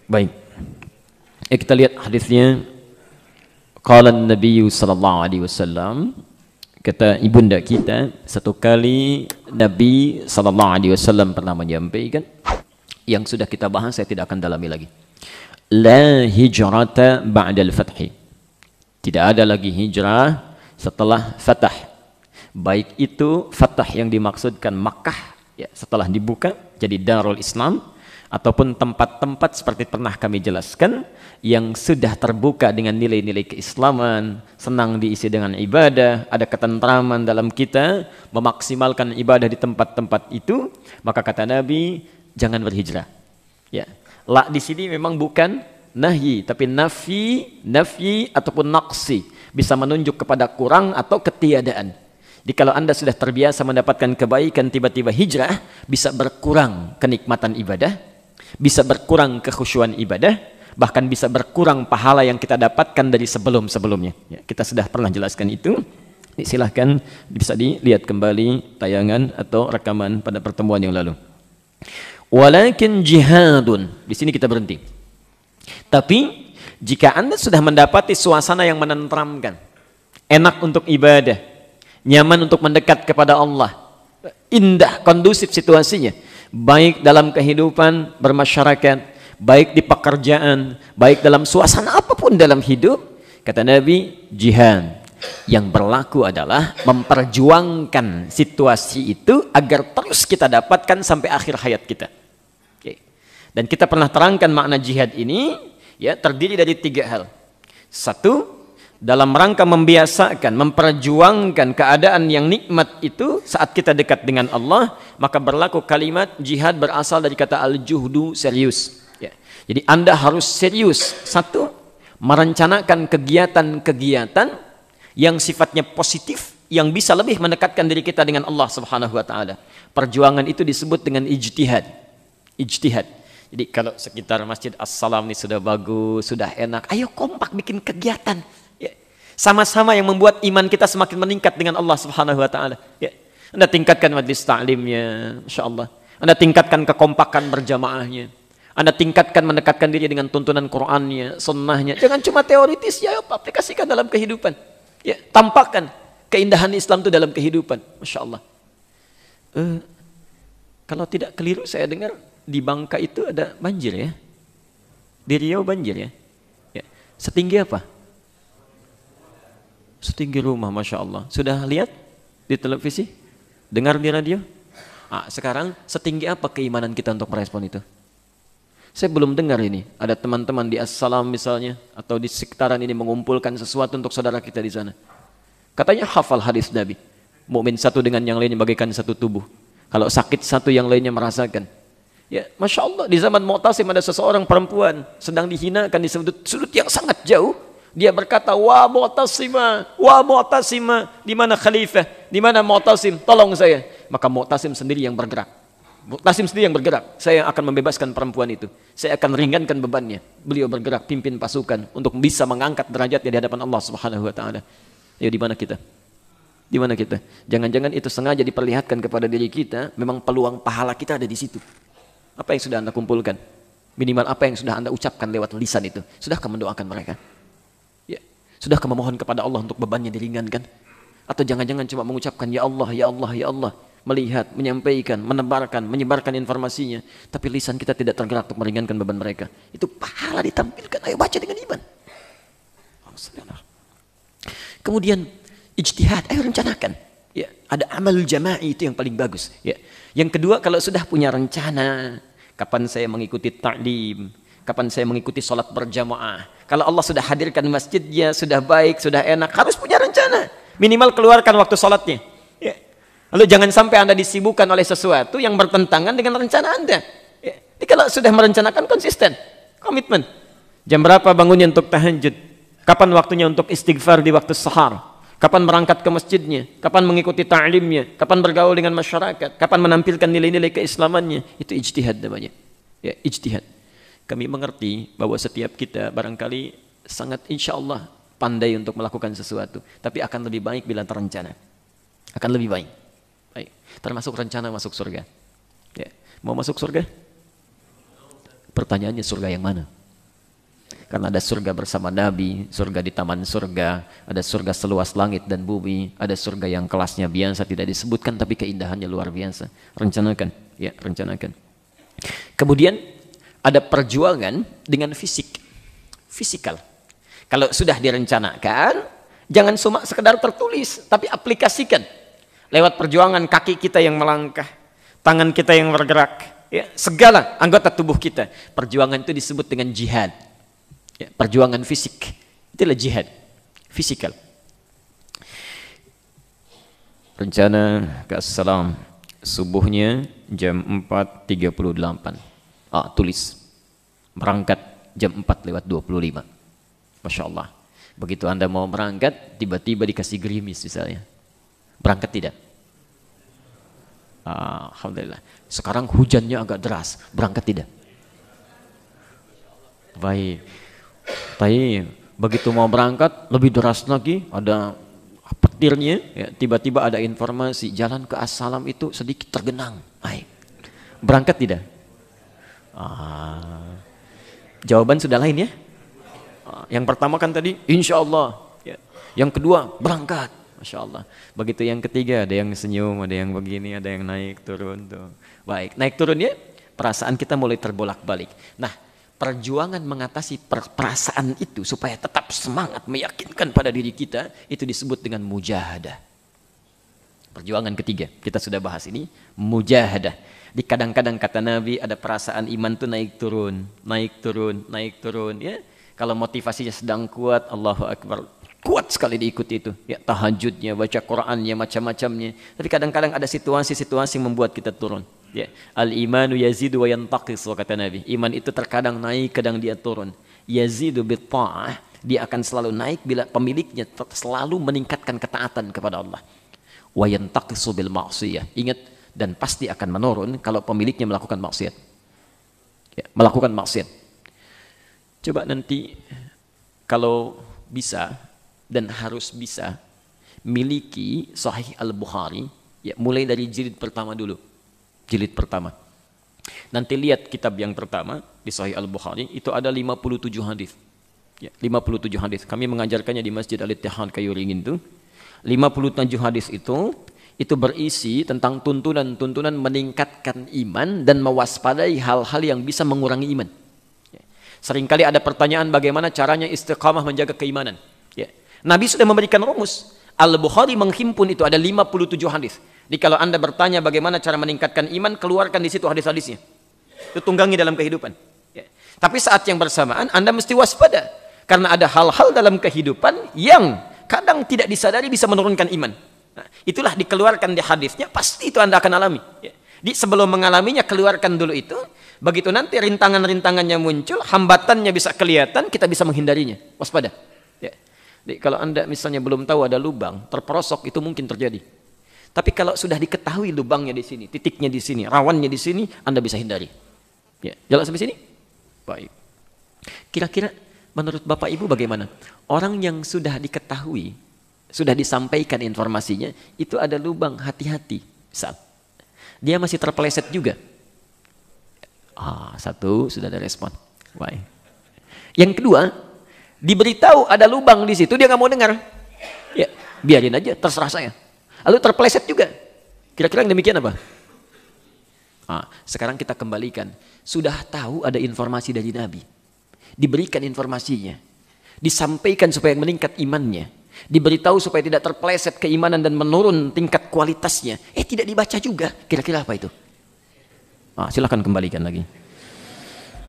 Baik. Kita lihat hadisnya. Qala Nabi sallallahu alaihi wasallam, kata ibunda kita, satu kali Nabi sallallahu alaihi wasallam pernah menyampaikan yang sudah kita bahas, saya tidak akan dalami lagi. La hijrata ba'dal fathi. Tidak ada lagi hijrah setelah fatah. Baik itu fatah yang dimaksudkan Makkah, ya, setelah dibuka jadi Darul Islam, ataupun tempat-tempat seperti pernah kami jelaskan yang sudah terbuka dengan nilai-nilai keislaman, senang diisi dengan ibadah, ada ketentraman dalam kita memaksimalkan ibadah di tempat-tempat itu, maka kata Nabi jangan berhijrah. Ya, la di sini memang bukan nahyi, tapi nafyi ataupun naqsi, bisa menunjuk kepada kurang atau ketiadaan. Jadi kalau Anda sudah terbiasa mendapatkan kebaikan, tiba-tiba hijrah, bisa berkurang kenikmatan ibadah, bisa berkurang kekhusyuan ibadah, bahkan bisa berkurang pahala yang kita dapatkan dari sebelum-sebelumnya. Ya, kita sudah pernah jelaskan itu. Silahkan bisa dilihat kembali tayangan atau rekaman pada pertemuan yang lalu. Walakin jihadun. Di sini kita berhenti. Tapi jika Anda sudah mendapati suasana yang menenteramkan, enak untuk ibadah, nyaman untuk mendekat kepada Allah, indah, kondusif situasinya, baik dalam kehidupan bermasyarakat, baik di pekerjaan, baik dalam suasana apapun dalam hidup, kata Nabi, jihad. Yang berlaku adalah memperjuangkan situasi itu agar terus kita dapatkan sampai akhir hayat kita. Oke. Dan kita pernah terangkan makna jihad ini, ya, terdiri dari 3 hal. Satu, dalam rangka membiasakan, memperjuangkan keadaan yang nikmat itu saat kita dekat dengan Allah, maka berlaku kalimat jihad berasal dari kata al-juhdu, serius. Ya. Jadi Anda harus serius. Satu, merencanakan kegiatan-kegiatan yang sifatnya positif, yang bisa lebih mendekatkan diri kita dengan Allah Subhanahu wa taala. Perjuangan itu disebut dengan ijtihad. Ijtihad. Jadi kalau sekitar Masjid As-Salam ini sudah bagus, sudah enak, ayo kompak bikin kegiatan. Ya. Sama-sama yang membuat iman kita semakin meningkat dengan Allah Subhanahu wa taala. Ya. Anda tingkatkan majlis ta'limnya, insyaallah. Anda tingkatkan kekompakan berjamaahnya. Anda tingkatkan mendekatkan diri dengan tuntunan Qur'annya, sunnahnya. Jangan cuma teoritis, ya aplikasikan dalam kehidupan. Ya, tampakkan keindahan Islam itu dalam kehidupan. Masya Allah. Kalau tidak keliru saya dengar di Bangka itu ada banjir ya. Di Riau banjir ya. Ya. Setinggi apa? Setinggi rumah, Masya Allah. Sudah lihat di televisi? Dengar di radio? Sekarang setinggi apa keimanan kita untuk merespon itu? Saya belum dengar ini. Ada teman-teman di As-Salam misalnya, atau di sekitaran ini mengumpulkan sesuatu untuk saudara kita di sana. Katanya hafal hadis Nabi. Mukmin satu dengan yang lainnya bagaikan satu tubuh. Kalau sakit satu yang lainnya merasakan. Ya, Masya Allah, di zaman Mu'tasim ada seseorang perempuan sedang dihinakan di sudut yang sangat jauh. Dia berkata, wa Mu'tasimah, di mana khalifah, di mana Mu'tasim, tolong saya. Maka Mu'tasim sendiri yang bergerak. Mu'tasim sendiri yang bergerak. Saya akan membebaskan perempuan itu. Saya akan ringankan bebannya. Beliau bergerak pimpin pasukan untuk bisa mengangkat derajatnya di hadapan Allah Subhanahu wa taala. Ayo, di mana kita? Di mana kita? Jangan-jangan itu sengaja diperlihatkan kepada diri kita, memang peluang pahala kita ada di situ. Apa yang sudah Anda kumpulkan? Minimal apa yang sudah Anda ucapkan lewat lisan itu? Sudahkah mendoakan mereka? Ya. Sudahkah memohon kepada Allah untuk bebannya diringankan? Atau jangan-jangan cuma mengucapkan ya Allah, ya Allah, ya Allah, melihat, menyampaikan, menebarkan, menyebarkan informasinya, tapi lisan kita tidak tergerak untuk meringankan beban mereka. Itu pahala ditampilkan. Ayo baca dengan iman. Kemudian ijtihad, ayo rencanakan. Ya, ada amal jama'i, itu yang paling bagus. Ya. Yang kedua, kalau sudah punya rencana, kapan saya mengikuti ta'lim, kapan saya mengikuti sholat berjamaah. Kalau Allah sudah hadirkan masjidnya, sudah baik, sudah enak, harus punya rencana. Minimal keluarkan waktu sholatnya. Ya. Lalu jangan sampai Anda disibukkan oleh sesuatu yang bertentangan dengan rencana Anda. Ya. Jadi kalau sudah merencanakan, konsisten, komitmen. Jam berapa bangunnya untuk tahajud? Kapan waktunya untuk istighfar di waktu sahar? Kapan berangkat ke masjidnya? Kapan mengikuti ta'limnya? Kapan bergaul dengan masyarakat? Kapan menampilkan nilai-nilai keislamannya? Itu ijtihad namanya. Ya, ijtihad. Kami mengerti bahwa setiap kita barangkali sangat insya Allah pandai untuk melakukan sesuatu. Tapi akan lebih baik bila terencana. Akan lebih baik. Baik. Termasuk rencana masuk surga. Ya. Mau masuk surga? Pertanyaannya surga yang mana? Karena ada surga bersama Nabi, surga di taman surga, ada surga seluas langit dan bumi, ada surga yang kelasnya biasa tidak disebutkan tapi keindahannya luar biasa. Rencanakan, ya, rencanakan. Kemudian ada perjuangan dengan fisik, fisikal. Kalau sudah direncanakan, jangan cuma sekedar tertulis, tapi aplikasikan. Lewat perjuangan kaki kita yang melangkah, tangan kita yang bergerak, ya, segala anggota tubuh kita. Perjuangan itu disebut dengan jihad. Ya, perjuangan fisik, itulah jihad, fisikal. Rencana ke Assalam, subuhnya jam 4.38. Tulis, berangkat jam 4:25. Masya Allah. Begitu Anda mau berangkat, tiba-tiba dikasih gerimis misalnya. Berangkat tidak? Alhamdulillah. Sekarang hujannya agak deras, berangkat tidak? Baik. Tapi begitu mau berangkat lebih deras lagi, ada petirnya, ya, tiba-tiba ada informasi jalan ke Assalam itu sedikit tergenang. Baik. Berangkat tidak? Jawaban sudah lain ya. Yang pertama kan tadi insya Allah, ya. Yang kedua berangkat, masya Allah. Begitu yang ketiga ada yang senyum, ada yang begini, ada yang naik turun tuh. Baik, naik turun ya, perasaan kita mulai terbolak-balik. Nah, perjuangan mengatasi perasaan itu supaya tetap semangat meyakinkan pada diri kita, itu disebut dengan mujahadah. Perjuangan ketiga, kita sudah bahas ini, mujahadah. Di kadang-kadang kata Nabi ada perasaan iman itu naik turun, naik turun, naik turun. Ya, kalau motivasinya sedang kuat, Allahu Akbar, kuat sekali diikuti itu. Ya, tahajudnya, baca Qurannya, macam-macamnya. Tapi kadang-kadang ada situasi-situasi yang membuat kita turun. Ya, al-imanu yazidu wa yantaqis, kata Nabi. Iman itu terkadang naik, kadang dia turun. Yazidu bitta'ah, dia akan selalu naik bila pemiliknya selalu meningkatkan ketaatan kepada Allah. Wa yantaqisu bil ma'siyah. Ingat, dan pasti akan menurun kalau pemiliknya melakukan maksiat. Ya, melakukan maksiat. Coba nanti kalau bisa dan harus bisa miliki Sahih Al-Bukhari, ya, mulai dari jilid pertama dulu. Jilid pertama. Nanti lihat kitab yang pertama di Sahih Al-Bukhari, itu ada 57 hadis. Ya, 57 hadis. Kami mengajarkannya di Masjid Al-Ittihad Kayuringin itu. 57 hadis itu berisi tentang tuntunan-tuntunan meningkatkan iman dan mewaspadai hal-hal yang bisa mengurangi iman. Ya. Seringkali ada pertanyaan bagaimana caranya istiqamah menjaga keimanan. Ya. Nabi sudah memberikan rumus. Al-Bukhari menghimpun itu ada 57 hadis. Jadi kalau Anda bertanya bagaimana cara meningkatkan iman, keluarkan di situ hadis-hadisnya. Itu tunggangi dalam kehidupan. Ya. Tapi saat yang bersamaan Anda mesti waspada. Karena ada hal-hal dalam kehidupan yang kadang tidak disadari bisa menurunkan iman. Nah, itulah dikeluarkan di hadisnya, pasti itu Anda akan alami. Ya. Di sebelum mengalaminya, keluarkan dulu itu. Begitu nanti rintangan-rintangannya muncul, hambatannya bisa kelihatan, kita bisa menghindarinya. Waspada. Ya. Jadi kalau Anda misalnya belum tahu ada lubang, terperosok, itu mungkin terjadi. Tapi kalau sudah diketahui lubangnya di sini, titiknya di sini, rawannya di sini, Anda bisa hindari. Ya, jalan sampai sini? Baik. Kira-kira menurut Bapak Ibu bagaimana? Orang yang sudah diketahui, sudah disampaikan informasinya, itu ada lubang, hati-hati. Dia masih terpeleset juga. Satu, sudah ada respon. Baik. Yang kedua, diberitahu ada lubang di situ, dia nggak mau dengar. Ya, biarin aja, terserah saya. Lalu terpeleset juga. Kira-kira yang demikian apa? Sekarang kita kembalikan. Sudah tahu ada informasi dari Nabi. Diberikan informasinya. Disampaikan supaya meningkat imannya. Diberitahu supaya tidak terpeleset keimanan dan menurun tingkat kualitasnya. Tidak dibaca juga. Kira-kira apa itu? Silakan kembalikan lagi.